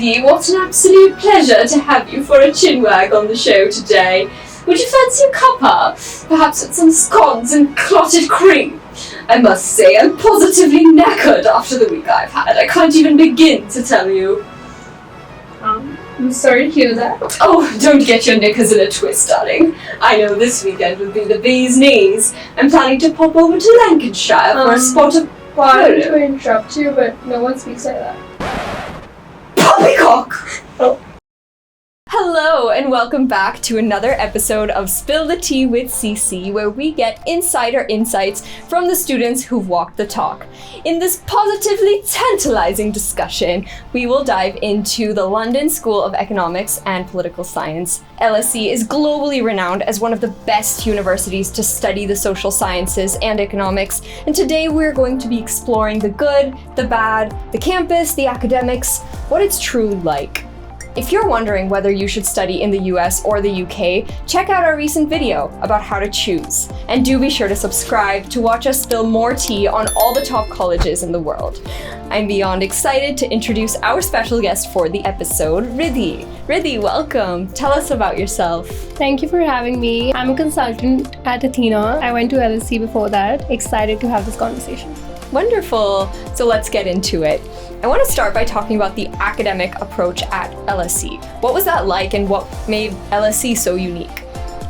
Riddhi, what an absolute pleasure to have you for a chinwag on the show today. Would you fancy a cuppa? Perhaps with some scones and clotted cream? I must say, I'm positively knackered after the week I've had. I can't even begin to tell you. I'm sorry to hear that. Oh, don't get your knickers in a twist, darling. I know this weekend will be the bee's knees. I'm planning to pop over to Lancashire for a spot of Pardon to interrupt you, but no one speaks like that. Poppycock! Oh. Hello and welcome back to another episode of Spill the Tea with CC, where we get insider insights from the students who've walked the talk. In this positively tantalizing discussion, we will dive into the London School of Economics and Political Science. LSE is globally renowned as one of the best universities to study the social sciences and economics, and today we're going to be exploring the good, the bad, the campus, the academics, what it's truly like. If you're wondering whether you should study in the US or the UK, check out our recent video about how to choose. And do be sure to subscribe to watch us spill more tea on all the top colleges in the world. I'm beyond excited to introduce our special guest for the episode, Riddhi. Riddhi, welcome. Tell us about yourself. Thank you for having me. I'm a consultant at Athena. I went to LSE before that. Excited to have this conversation. Wonderful. So let's get into it. I want to start by talking about the academic approach at LSE. What was that like and what made LSE so unique?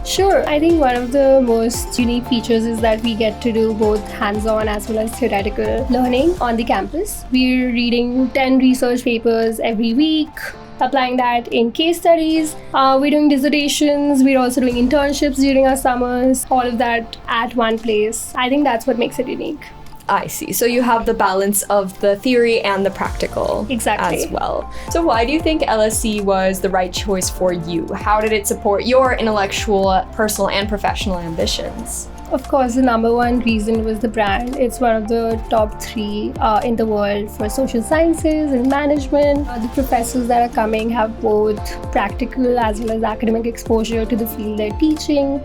Sure. I think one of the most unique features is that we get to do both hands-on as well as theoretical learning on the campus. We're reading 10 research papers every week, applying that in case studies. We're doing dissertations. We're also doing internships during our summers, all of that at one place. I think that's what makes it unique. I see. So you have the balance of the theory and the practical Exactly. as well. So why do you think LSE was the right choice for you? How did it support your intellectual, personal, and professional ambitions? Of course, the number one reason was the brand. It's one of the top 3 in the world for social sciences and management. The professors that are coming have both practical as well as academic exposure to the field they're teaching.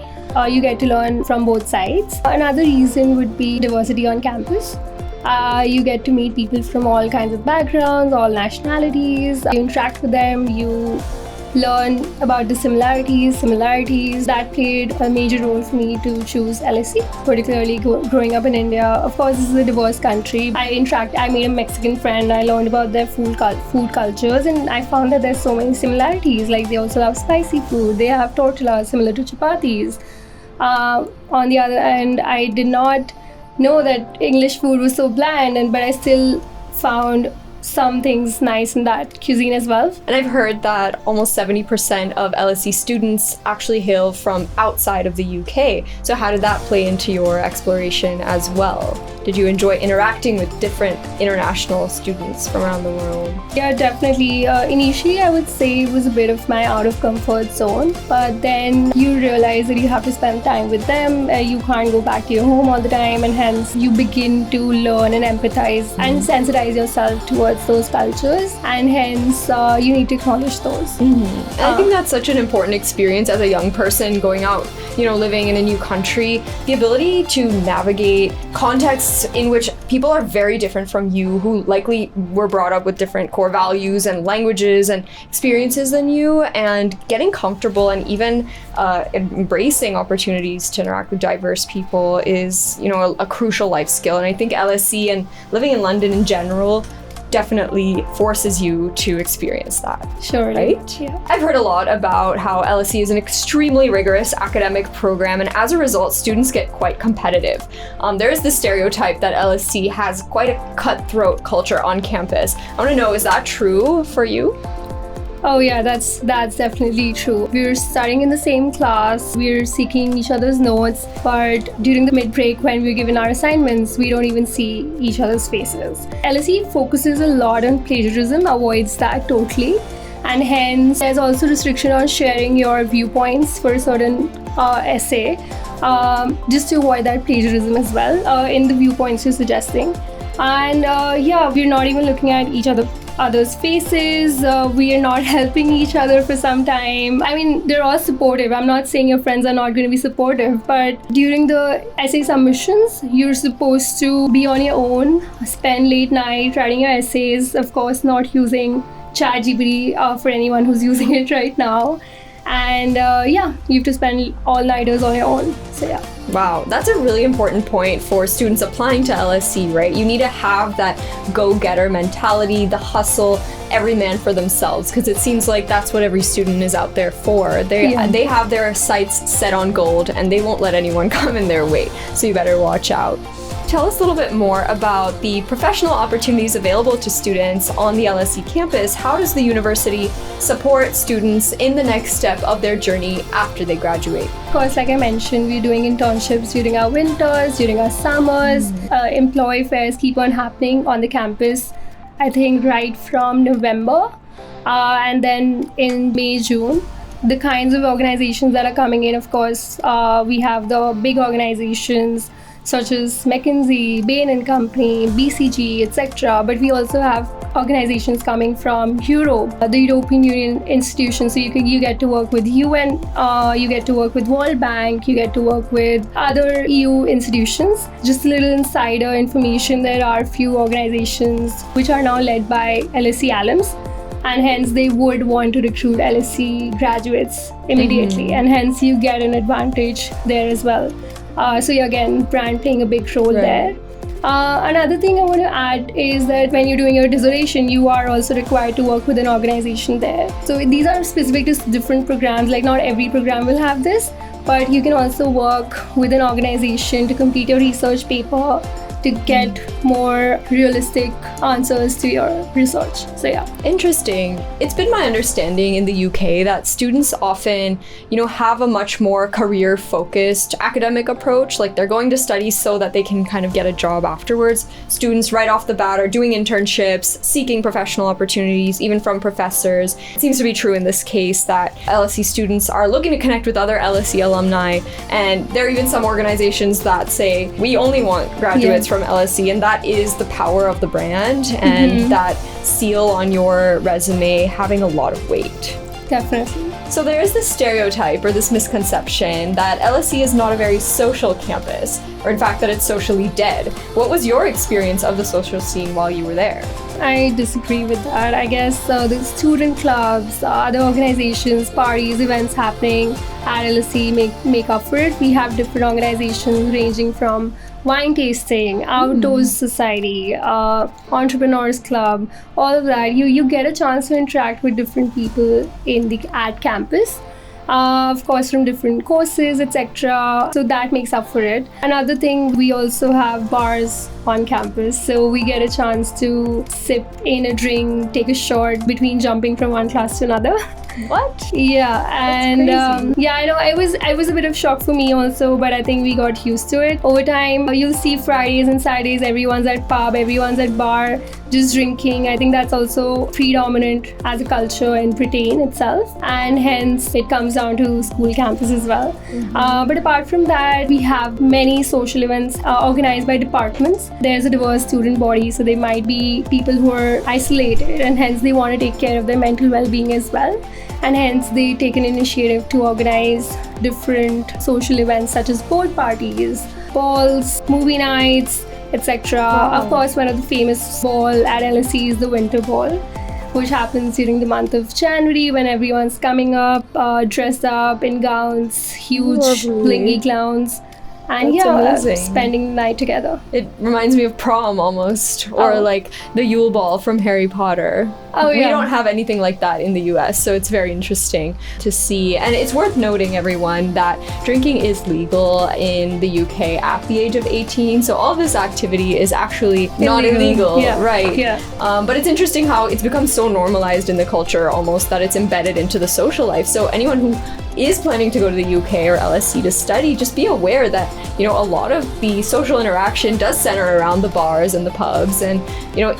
You get to learn from both sides. Another reason would be diversity on campus. You get to meet people from all kinds of backgrounds, all nationalities. You interact with them, you learn about the similarities. That played a major role for me to choose LSE, particularly growing up in India. Of course, this is a diverse country. I made a Mexican friend. I learned about their food cultures, and I found that there's so many similarities. Like, they also have spicy food. They have tortillas similar to chapatis. On the other hand, I did not know that English food was so bland, but I still found some things nice in that cuisine as well. And I've heard that almost 70% of LSE students actually hail from outside of the UK. So how did that play into your exploration as well? Did you enjoy interacting with different international students from around the world? Yeah, definitely. Initially, I would say it was a bit of my out of comfort zone, but then you realize that you have to spend time with them. You can't go back to your home all the time, and hence you begin to learn and empathize and sensitize yourself towards those cultures, and hence you need to acknowledge those. And I think that's such an important experience as a young person going out, living in a new country. The ability to navigate contexts in which people are very different from you, who likely were brought up with different core values and languages and experiences than you, and getting comfortable and even embracing opportunities to interact with diverse people is, a crucial life skill. And I think LSE and living in London in general definitely forces you to experience that. Sure. Right? Yeah. I've heard a lot about how LSE is an extremely rigorous academic program, and as a result, students get quite competitive. There is this stereotype that LSE has quite a cutthroat culture on campus. I want to know, is that true for you? Oh yeah, that's definitely true. We're studying in the same class, we're seeking each other's notes, but during the mid-break when we're given our assignments, we don't even see each other's faces. LSE focuses a lot on plagiarism, avoids that totally, and hence there's also restriction on sharing your viewpoints for a certain essay, just to avoid that plagiarism as well in the viewpoints you're suggesting. And we're not even looking at each other's faces. We are not helping each other for some time. I mean, they're all supportive. I'm not saying your friends are not going to be supportive, but during the essay submissions, you're supposed to be on your own, spend late night writing your essays, of course not using ChatGPT for anyone who's using it right now. And you have to spend all-nighters on your own. So yeah. Wow, that's a really important point for students applying to LSE, right? You need to have that go-getter mentality, the hustle, every man for themselves, because it seems like that's what every student is out there for. They have their sights set on gold, and they won't let anyone come in their way. So you better watch out. Tell us a little bit more about the professional opportunities available to students on the LSE campus. How does the university support students in the next step of their journey after they graduate? Of course, like I mentioned, we're doing internships during our winters, during our summers. Employee fairs keep on happening on the campus, I think right from November. And then in May, June, the kinds of organizations that are coming in, of course, we have the big organizations such as McKinsey, Bain & Company, BCG, etc. But we also have organizations coming from Europe, the European Union institutions. So you get to work with UN, you get to work with World Bank, you get to work with other EU institutions. Just a little insider information, there are few organizations which are now led by LSE alums, and hence they would want to recruit LSE graduates immediately, and hence you get an advantage there as well. So again, brand playing a big role there. Another thing I want to add is that when you're doing your dissertation, you are also required to work with an organization there. So these are specific to different programs, like not every program will have this, but you can also work with an organization to complete your research paper to get more realistic answers to your research. So yeah. Interesting. It's been my understanding in the UK that students often, have a much more career-focused academic approach. Like they're going to study so that they can kind of get a job afterwards. Students right off the bat are doing internships, seeking professional opportunities, even from professors. It seems to be true in this case that LSE students are looking to connect with other LSE alumni, and there are even some organizations that say, we only want graduates from LSE, and that is the power of the brand and that seal on your resume having a lot of weight. Definitely. So there is this stereotype or this misconception that LSE is not a very social campus, or in fact that it's socially dead. What was your experience of the social scene while you were there? I disagree with that. I guess the student clubs, other organizations, parties, events happening at LSE make up for it. We have different organizations ranging from wine tasting, outdoors society, entrepreneurs club, all of that. You get a chance to interact with different people at campus. Of course, from different courses, etc. So that makes up for it. Another thing, we also have bars on campus, so we get a chance to sip in a drink, take a shot between jumping from one class to another. What? Yeah, and I know I was a bit of shock for me also, but I think we got used to it. Over time, you'll see Fridays and Saturdays, everyone's at pub, everyone's at bar, just drinking. I think that's also predominant as a culture in Britain itself, and hence it comes down to school campus as well. But apart from that, we have many social events organized by departments. There's a diverse student body, so there might be people who are isolated, and hence they want to take care of their mental well-being as well. And hence they take an initiative to organize different social events such as board parties, balls, movie nights, etc. Of course, one of the famous ball at LSE is the Winter Ball, which happens during the month of January when everyone's coming up, dressed up in gowns, huge blingy clowns. And spending the night together. It reminds me of prom almost, or like the Yule Ball from Harry Potter. We don't have anything like that in the US, so it's very interesting to see. And it's worth noting, everyone, that drinking is legal in the UK at the age of 18, so all this activity is actually not illegal, right? But it's interesting how it's become so normalized in the culture almost that it's embedded into the social life. So anyone who is planning to go to the UK or LSE to study, just be aware that, a lot of the social interaction does center around the bars and the pubs. And,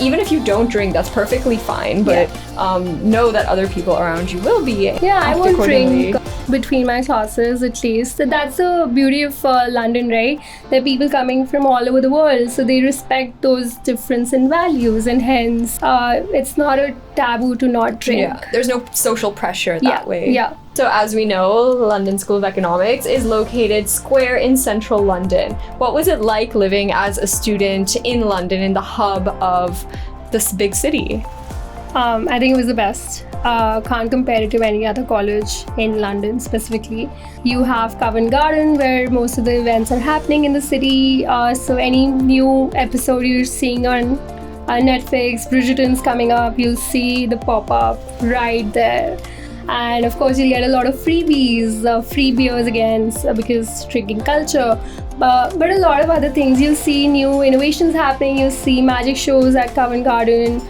even if you don't drink, that's perfectly fine. But know that other people around you will be. I won't drink between my classes at least. That's the beauty of London, right? There are people coming from all over the world, so they respect those difference in values, and hence it's not a taboo to not drink. There's no social pressure that way. So as we know, the London School of Economics is located square in central London. What was it like living as a student in London, in the hub of this big city? I think it was the best. Can't compare it to any other college in London specifically. You have Covent Garden where most of the events are happening in the city. So any new episode you're seeing on Netflix, Bridgerton's coming up, you'll see the pop-up right there. And of course, you'll get a lot of freebies, free beers again, because drinking culture. But a lot of other things. You'll see new innovations happening. You'll see magic shows at Covent Garden.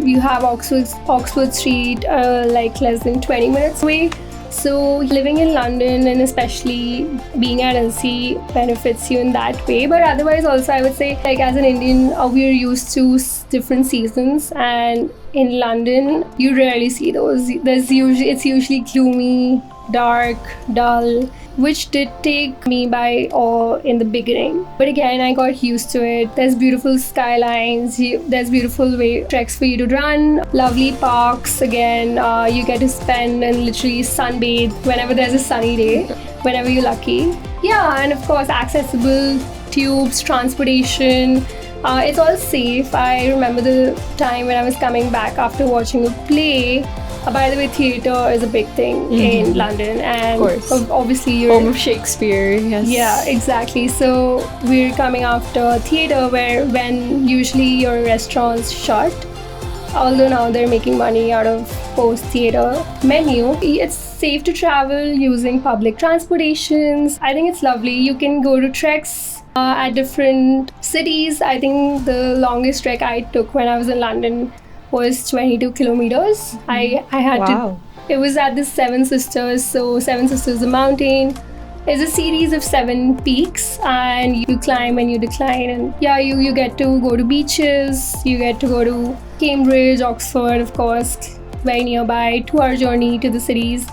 You have Oxford Street, like less than 20 minutes away. So living in London and especially being at LSE benefits you in that way. But otherwise also I would say, like as an Indian, we're used to different seasons, and in London you rarely see those. It's usually gloomy, dark, dull, which did take me by awe in the beginning. But again, I got used to it. There's beautiful skylines, there's beautiful treks for you to run, lovely parks. Again, you get to spend and literally sunbathe whenever there's a sunny day, whenever you're lucky. Yeah, and of course, accessible tubes, transportation. It's all safe. I remember the time when I was coming back after watching a play. By the way, theatre is a big thing in London, and obviously you're home of Shakespeare. Yes. Yeah, exactly. So we're coming after theatre, where when usually your restaurants shut, although now they're making money out of post-theatre menu. It's safe to travel using public transportations. I think it's lovely. You can go to treks at different cities. I think the longest trek I took when I was in London was 22 kilometers. I had to. It was at the Seven Sisters. So Seven Sisters, the mountain, is a series of 7 peaks, and you climb and you decline. And yeah, you get to go to beaches. You get to go to Cambridge, Oxford, of course, very nearby. 2-hour journey to the cities.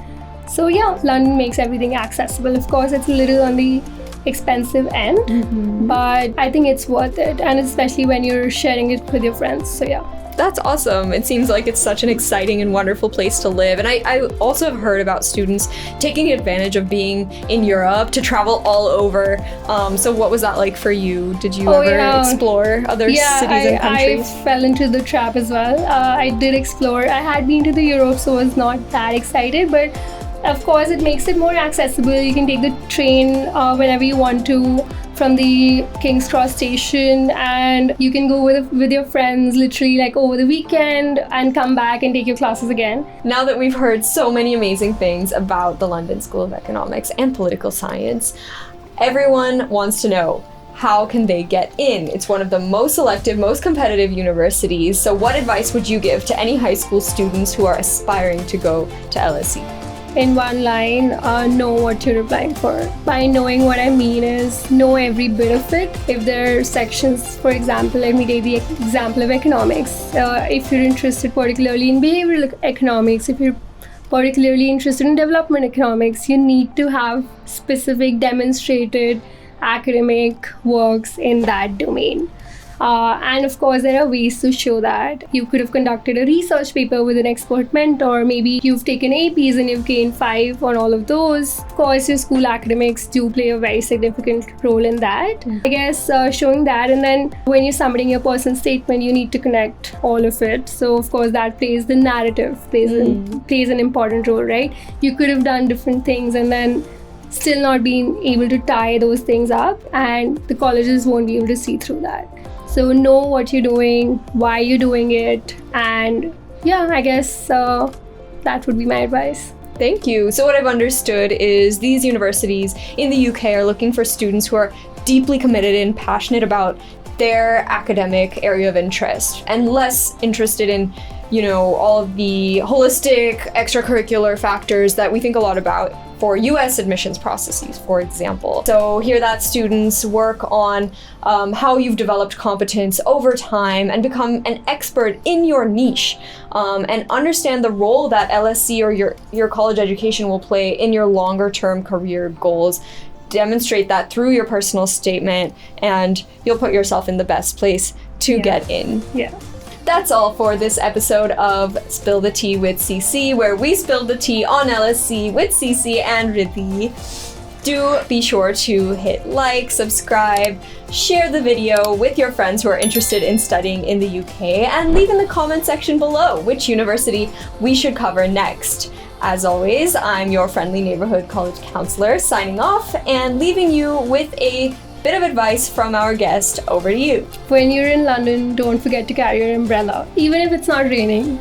So yeah, London makes everything accessible. Of course, it's a little on the expensive end, but I think it's worth it, and especially when you're sharing it with your friends. So yeah. That's awesome. It seems like it's such an exciting and wonderful place to live. And I also have heard about students taking advantage of being in Europe to travel all over. So what was that like for you? Did you ever explore other cities and countries? I fell into the trap as well. I did explore. I had been to the Europe, so I was not that excited. But of course, it makes it more accessible. You can take the train whenever you want to from the King's Cross station, and you can go with your friends literally like over the weekend and come back and take your classes again. Now that we've heard so many amazing things about the London School of Economics and Political Science, everyone wants to know, how can they get in? It's one of the most selective, most competitive universities. So what advice would you give to any high school students who are aspiring to go to LSE? In one line, know what you're applying for. By knowing, what I mean is know every bit of it. If there are sections, for example, let me take the example of economics. If you're interested particularly in behavioral economics, if you're particularly interested in development economics, you need to have specific demonstrated academic works in that domain. And of course, there are ways to show that. You could have conducted a research paper with an expert mentor. Maybe you've taken APs and you've gained 5 on all of those. Of course, your school academics do play a very significant role in that. I guess showing that, and then when you're submitting your personal statement, you need to connect all of it. So of course, that plays the narrative, plays an important role, right? You could have done different things and then still not being able to tie those things up, and the colleges won't be able to see through that. So know what you're doing, why you're doing it, and yeah, I guess that would be my advice. Thank you. So what I've understood is these universities in the UK are looking for students who are deeply committed and passionate about their academic area of interest and less interested in, all of the holistic extracurricular factors that we think a lot about for US admissions processes, for example. So here that students work on how you've developed competence over time and become an expert in your niche, and understand the role that LSE or your college education will play in your longer term career goals. Demonstrate that through your personal statement, and you'll put yourself in the best place to get in. Yeah. That's all for this episode of Spill the Tea with CC, where we spilled the tea on LSE with CC and Riddhi. Do be sure to hit like, subscribe, share the video with your friends who are interested in studying in the UK, and leave in the comment section below which university we should cover next. As always, I'm your friendly neighborhood college counselor signing off and leaving you with a bit of advice from our guest. Over to you. When you're in London, don't forget to carry your umbrella, even if it's not raining.